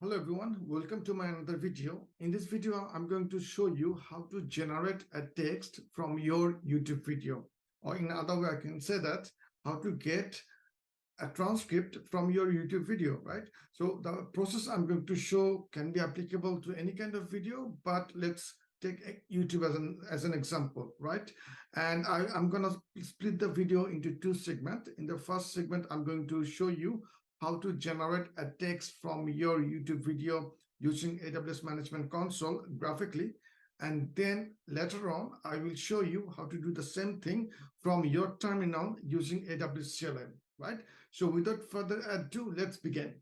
Hello everyone, welcome to my another video. In this video, I'm going to show you how to generate a text from your YouTube video. Or in other way, I can say that how to get a transcript from your YouTube video, right? So the process I'm going to show can be applicable to any kind of video, but let's take YouTube as an example, right? And I'm gonna split the video into two segments. In the first segment, I'm going to show you how to generate a text from your YouTube video using AWS Management Console graphically. And then later on, I will show you how to do the same thing from your terminal using AWS CLI, right? So without further ado, let's begin.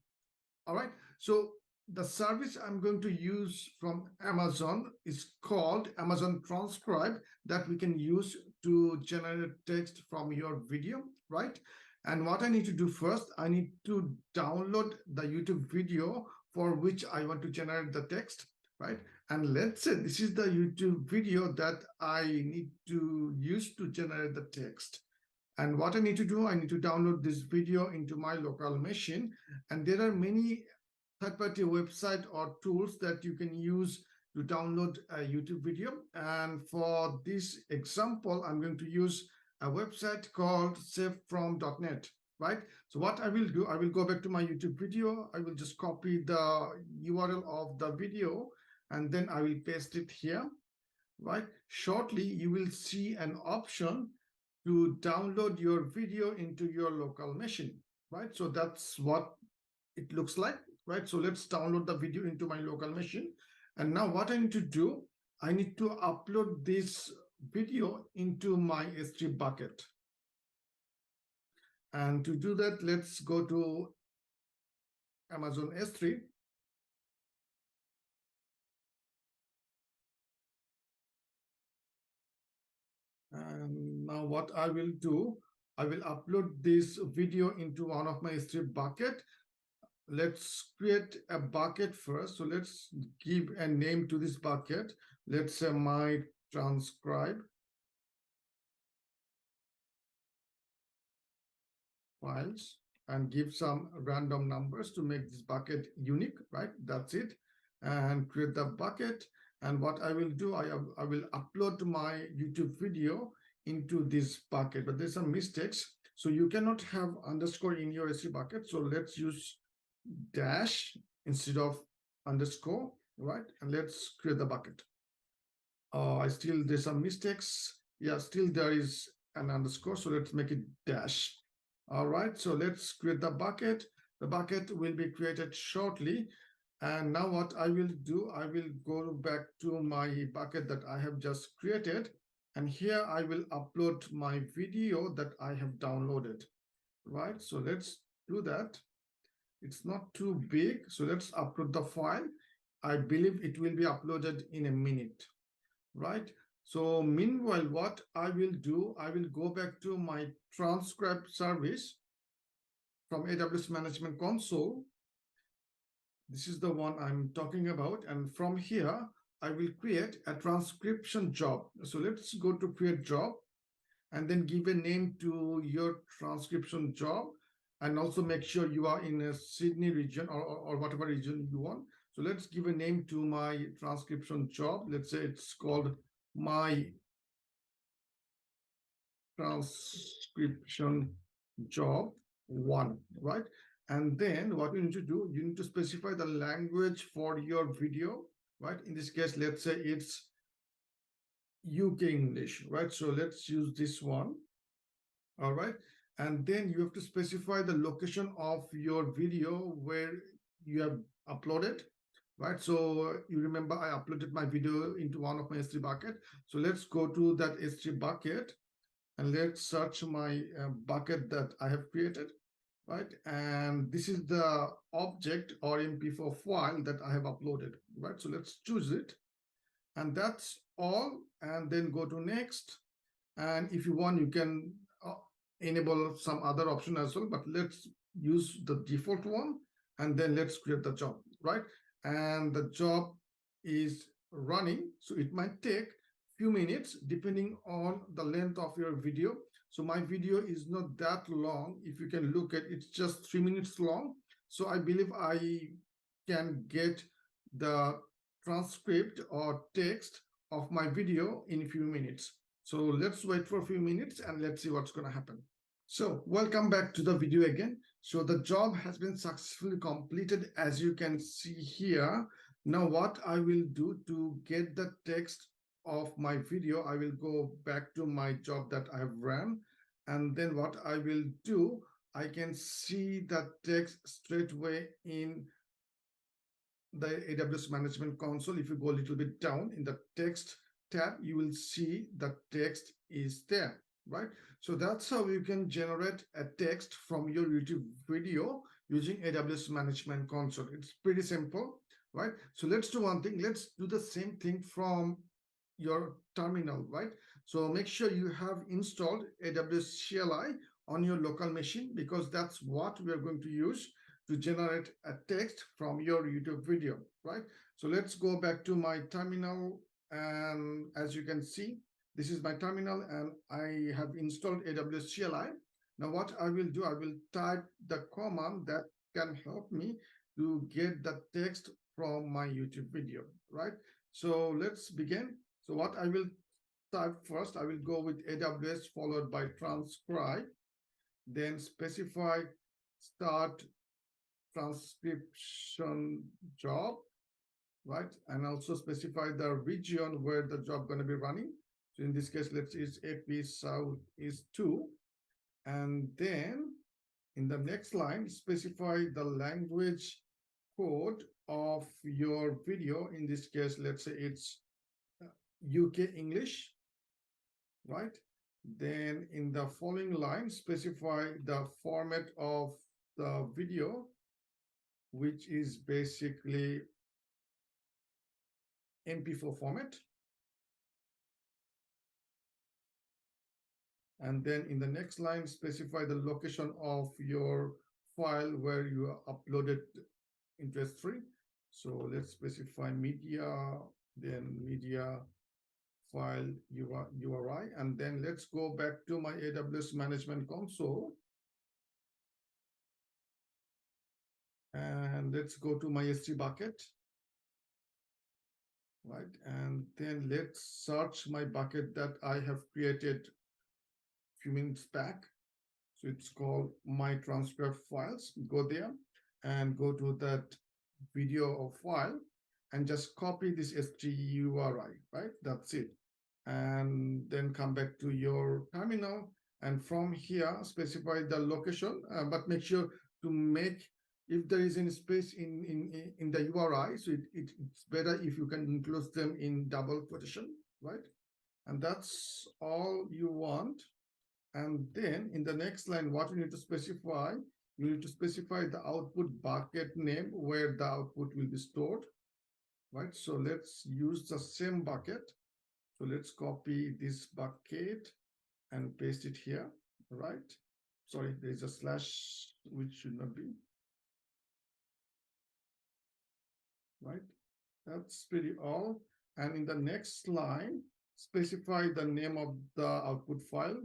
All right. So the service I'm going to use from Amazon is called Amazon Transcribe that we can use to generate text from your video, right? And what I need to do first, I need to download the YouTube video for which I want to generate the text, right? And let's say this is the YouTube video that I need to use to generate the text. And what I need to do, I need to download this video into my local machine. And there are many third-party website or tools that you can use to download a YouTube video. And for this example, I'm going to use a website called savefrom.net, right? So what I will do, I will go back to my YouTube video. I will just copy the URL of the video, and then I will paste it here, right? Shortly, you will see an option to download your video into your local machine, right? So that's what it looks like, right? So let's download the video into my local machine. And now what I need to do, I need to upload this video into my S3 bucket. And to do that, let's go to Amazon S3. And now what I will do, I will upload this video into one of my S3 bucket. Let's create a bucket first. So let's give a name to this bucket. Let's say my transcribe files and give some random numbers to make this bucket unique, right? That's it. And create the bucket. And what I will do, I will upload my YouTube video into this bucket, but there's some mistakes. So you cannot have underscore in your S3 bucket. So let's use dash instead of underscore, right? And let's create the bucket. There's some mistakes. Yeah, still there is an underscore. So let's make it dash. All right, so let's create the bucket. The bucket will be created shortly. And now what I will do, I will go back to my bucket that I have just created. And here I will upload my video that I have downloaded, right? So let's do that. It's not too big, so let's upload the file. I believe it will be uploaded in a minute, right? So meanwhile, what I will do, I will go back to my Transcript service from AWS Management Console. This is the one I'm talking about. And from here, I will create a transcription job. So let's go to create job and then give a name to your transcription job. And also make sure you are in a Sydney region or whatever region you want. So let's give a name to my transcription job. Let's say it's called my transcription job 1, right? And then what you need to do, you need to specify the language for your video, right? In this case, let's say it's UK English, right? So let's use this one, all right? And then you have to specify the location of your video where you have uploaded, right? So you remember I uploaded my video into one of my S3 bucket. So let's go to that S3 bucket and let's search my bucket that I have created, right? And this is the object or MP4 file that I have uploaded, right? So let's choose it. And that's all. And then go to next. And if you want, you can enable some other option as well, but let's use the default one. And then let's create the job, right? And the job is running. So it might take few minutes depending on the length of your video. So my video is not that long. If you can look at it's just 3 minutes long. So I believe I can get the transcript or text of my video in a few minutes. So let's wait for a few minutes and let's see what's going to happen. So welcome back to the video again. So the job has been successfully completed, as you can see here. Now what I will do to get the text of my video, I will go back to my job that I have run, and then what I will do, I can see the text straight away in the AWS Management Console. If you go a little bit down in the text tab, you will see the text is there, right? So that's how you can generate a text from your YouTube video using AWS Management Console. It's pretty simple, right? So let's do one thing. Let's do the same thing from your terminal, right? So make sure you have installed AWS CLI on your local machine, because that's what we are going to use to generate a text from your YouTube video, right? So let's go back to my terminal, and as you can see, this is my terminal and I have installed AWS CLI. Now what I will do, I will type the command that can help me to get the text from my YouTube video, right? So let's begin. So what I will type first, I will go with AWS followed by transcribe, then specify start transcription job, right? And also specify the region where the job going to be running. So in this case, let's use AP South is 2. And then in the next line, specify the language code of your video. In this case, let's say it's UK English, right? Then in the following line, specify the format of the video, which is basically MP4 format. And then in the next line, specify the location of your file where you uploaded into S3. So let's specify media, then media file URI, and then let's go back to my AWS Management Console. And let's go to my S3 bucket, right? And then let's search my bucket that I have created a few minutes back. So it's called my transcript files. Go there and go to that video or file and just copy this STURI, right? That's it. And then come back to your terminal, and from here specify the location, but make sure to make, if there is any space in the URI, so it's better if you can include them in double quotation, right? And that's all you want. And then in the next line, what you need to specify, you need to specify the output bucket name where the output will be stored, right? So let's use the same bucket. So let's copy this bucket and paste it here, right? Sorry, there is a slash which should not be, right? That's pretty all. And in the next line, specify the name of the output file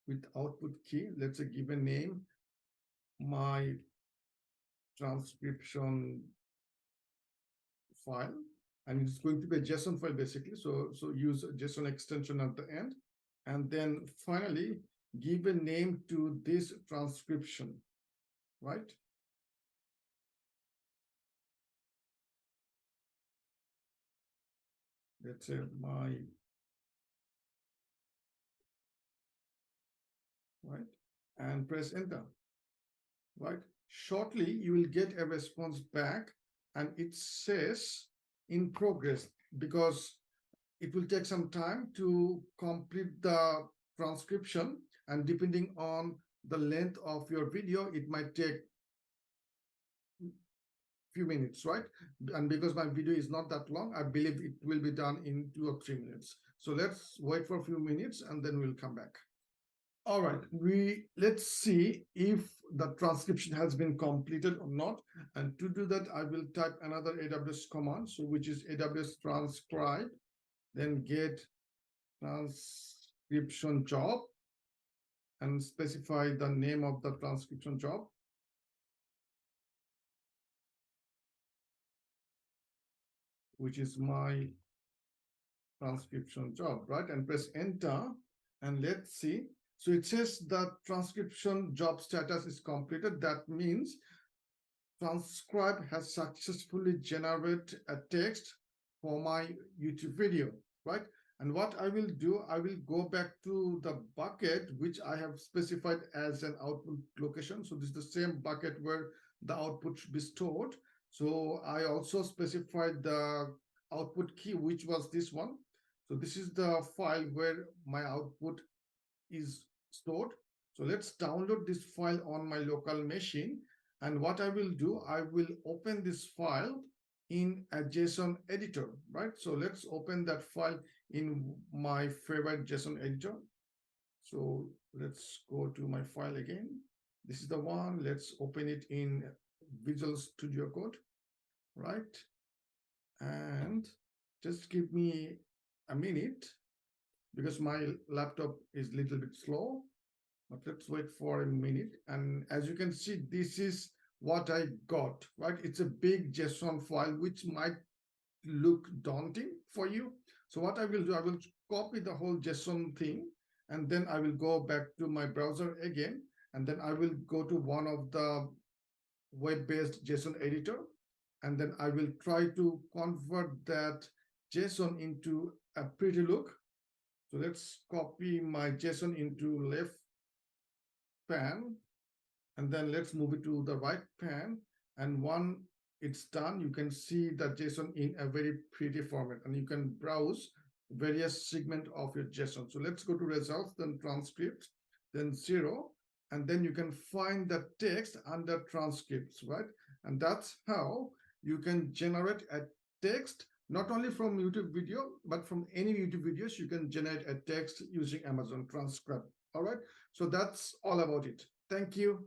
with output key. Let's say give a name, my transcription file, and it's going to be a JSON file basically. So use a JSON extension at the end. And then finally, give a name to this transcription, right? Let's say my, right? And press enter, right? Shortly, you will get a response back and it says in progress, because it will take some time to complete the transcription, and depending on the length of your video, it might take few minutes, right? And because my video is not that long, I believe it will be done in 2 or 3 minutes. So let's wait for a few minutes and then we'll come back. All right, let's see if the transcription has been completed or not. And to do that, I will type another AWS command, so which is AWS transcribe, then get transcription job, and specify the name of the transcription job. which is my transcription job, right? And press enter and let's see. So it says that transcription job status is completed. That means Transcribe has successfully generated a text for my YouTube video, right? And what I will do, I will go back to the bucket which I have specified as an output location. So this is the same bucket where the output should be stored. So I also specified the output key, which was this one. So this is the file where my output is stored. So let's download this file on my local machine. And what I will do, I will open this file in a JSON editor, right? So let's open that file in my favorite JSON editor. So let's go to my file again. This is the one. Let's open it in Visual Studio Code, right? And just give me a minute because my laptop is a little bit slow. But let's wait for a minute. And as you can see, this is what I got, right? It's a big JSON file, which might look daunting for you. So what I will do, I will copy the whole JSON thing, and then I will go back to my browser again, and then I will go to one of the web-based JSON editor, and then I will try to convert that JSON into a pretty look. So let's copy my JSON into left pan, and then let's move it to the right pan. And when it's done, you can see the JSON in a very pretty format, and you can browse various segment of your JSON. So let's go to results, then transcript, then 0, and then you can find the text under transcripts, right? And that's how you can generate a text, not only from YouTube video, but from any YouTube videos. You can generate a text using Amazon Transcript. All right, so that's all about it. Thank you.